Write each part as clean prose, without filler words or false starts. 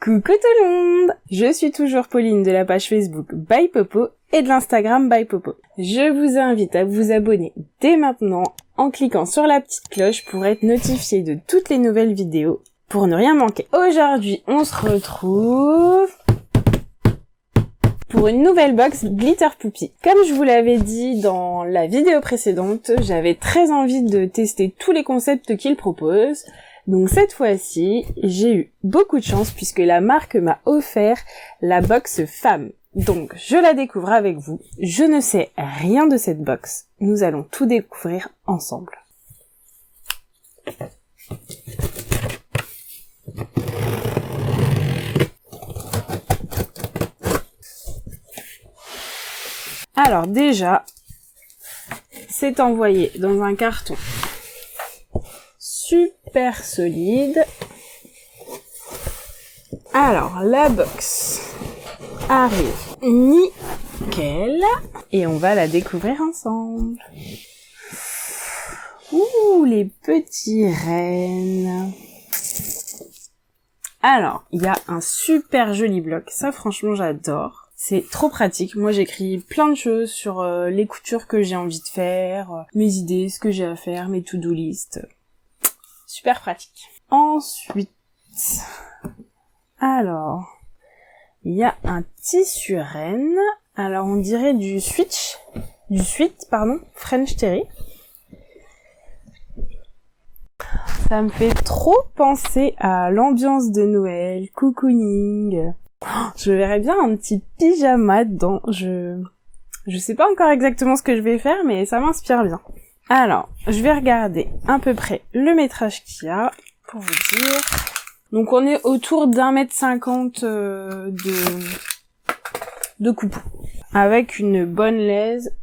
Coucou tout le monde! Je suis toujours Pauline de la page Facebook By Popo et de l'Instagram By Popo. Je vous invite à vous abonner dès maintenant en cliquant sur la petite cloche pour être notifié de toutes les nouvelles vidéos, pour ne rien manquer. Aujourd'hui, on se retrouve pour une nouvelle box Glitter Poupie. Comme je vous l'avais dit dans la vidéo précédente, j'avais très envie de tester tous les concepts qu'ils proposent. Donc cette fois-ci, j'ai eu beaucoup de chance puisque la marque m'a offert la box femme. Donc je la découvre avec vous. Je ne sais rien de cette box. Nous allons tout découvrir ensemble. Alors déjà, c'est envoyé dans un carton super solide. Alors la box arrive nickel et on va la découvrir ensemble. Ouh, les petits rennes. Alors, il y a un super joli bloc, ça franchement j'adore. C'est trop pratique. Moi, j'écris plein de choses sur les coutures que j'ai envie de faire, mes idées, ce que j'ai à faire, mes to-do list. Super pratique. Ensuite, alors, il y a un tissu renne. Alors, on dirait du sweat, French Terry. Ça me fait trop penser à l'ambiance de Noël, cocooning. Je verrais bien un petit pyjama dedans. Je sais pas encore exactement ce que je vais faire, mais ça m'inspire bien. Alors, je vais regarder à peu près le métrage qu'il y a pour vous dire. Donc on est autour d'1,50 m de coupon. Avec une bonne laise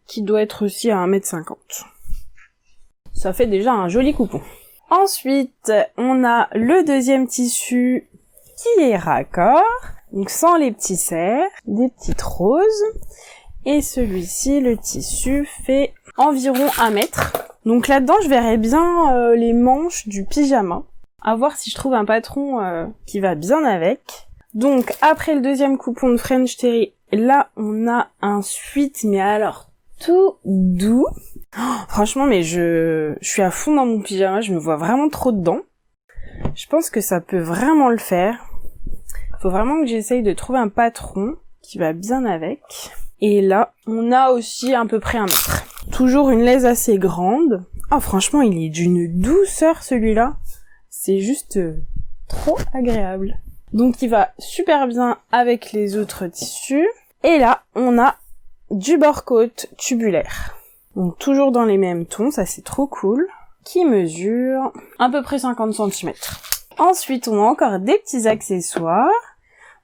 qui doit être aussi à 1,50 m. Ça fait déjà un joli coupon. Ensuite, on a le deuxième tissu qui est raccord, donc sans les petits cercles, des petites roses. Et celui-ci, le tissu, fait environ 1 mètre. Donc là-dedans, je verrais bien les manches du pyjama. À voir si je trouve un patron qui va bien avec. Donc, après le deuxième coupon de French Terry, là, on a un sweat, mais alors, tout doux. Oh, franchement, mais je suis à fond dans mon pyjama, je me vois vraiment trop dedans. Je pense que ça peut vraiment le faire. Faut vraiment que j'essaye de trouver un patron qui va bien avec. Et là, on a aussi à peu près 1 mètre. Toujours une laise assez grande. Oh, franchement, il est d'une douceur, celui-là. C'est juste trop agréable. Donc, il va super bien avec les autres tissus. Et là, on a du bord-côte tubulaire. Donc, toujours dans les mêmes tons, ça c'est trop cool. Qui mesure à peu près 50 cm. Ensuite, on a encore des petits accessoires.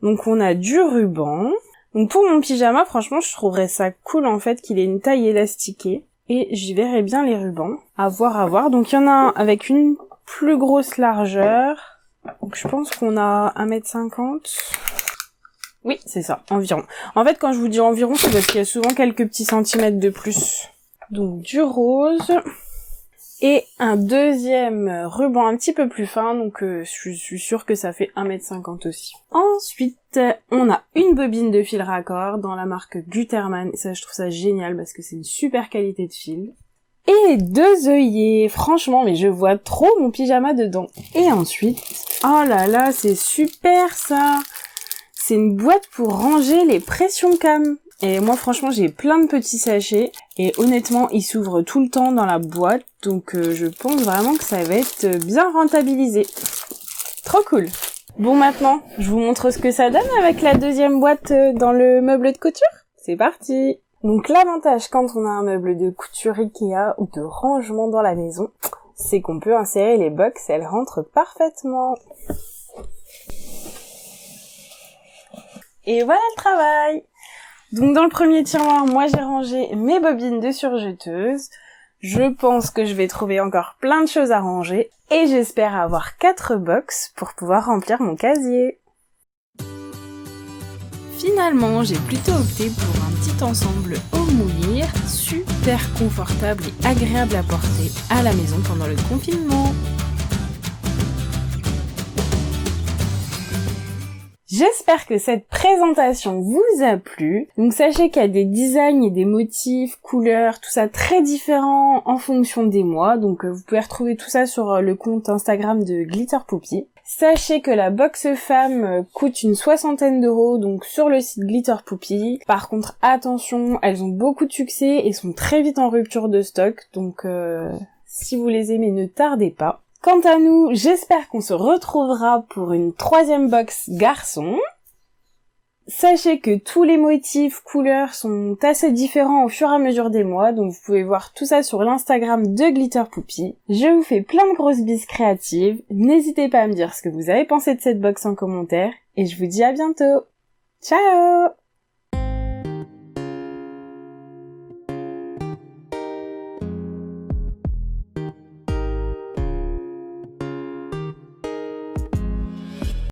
Donc, on a du ruban. Donc, pour mon pyjama, franchement, je trouverais ça cool, en fait, qu'il ait une taille élastiquée. Et j'y verrais bien les rubans. À voir. Donc, il y en a un avec une plus grosse largeur. Donc, je pense qu'on a 1,50 m. Oui, c'est ça, environ. En fait, quand je vous dis environ, c'est parce qu'il y a souvent quelques petits centimètres de plus. Donc, du rose. Et un deuxième ruban un petit peu plus fin, donc je suis sûre que ça fait 1,50 m aussi. Ensuite, on a une bobine de fil raccord dans la marque Gutermann. Ça, je trouve ça génial parce que c'est une super qualité de fil. Et 2 œillets, franchement, mais je vois trop mon pyjama dedans. Et ensuite, oh là là, c'est super ça. C'est une boîte pour ranger les pression cam. Et moi, franchement, j'ai plein de petits sachets. Et honnêtement, ils s'ouvrent tout le temps dans la boîte. Donc, je pense vraiment que ça va être bien rentabilisé. Trop cool. Bon, maintenant, je vous montre ce que ça donne avec la deuxième boîte dans le meuble de couture. C'est parti. Donc, l'avantage quand on a un meuble de couture Ikea ou de rangement dans la maison, c'est qu'on peut insérer les box. Elles rentrent parfaitement. Et voilà le travail. Donc dans le premier tiroir, moi j'ai rangé mes bobines de surjeteuse. Je pense que je vais trouver encore plein de choses à ranger. Et j'espère avoir 4 box pour pouvoir remplir mon casier. Finalement, j'ai plutôt opté pour un petit ensemble au moulir, super confortable et agréable à porter à la maison pendant le confinement. J'espère que cette présentation vous a plu. Donc sachez qu'il y a des designs et des motifs, couleurs, tout ça très différents en fonction des mois. Donc vous pouvez retrouver tout ça sur le compte Instagram de Glitter Poppy. Sachez que la box femme coûte une 60aine d'euros, donc sur le site Glitter Poppy. Par contre, attention, elles ont beaucoup de succès et sont très vite en rupture de stock. Donc si vous les aimez, ne tardez pas. Quant à nous, j'espère qu'on se retrouvera pour une 3e box garçon. Sachez que tous les motifs, couleurs sont assez différents au fur et à mesure des mois, donc vous pouvez voir tout ça sur l'Instagram de Glitter Poppy. Je vous fais plein de grosses bises créatives, n'hésitez pas à me dire ce que vous avez pensé de cette box en commentaire, et je vous dis à bientôt. Ciao!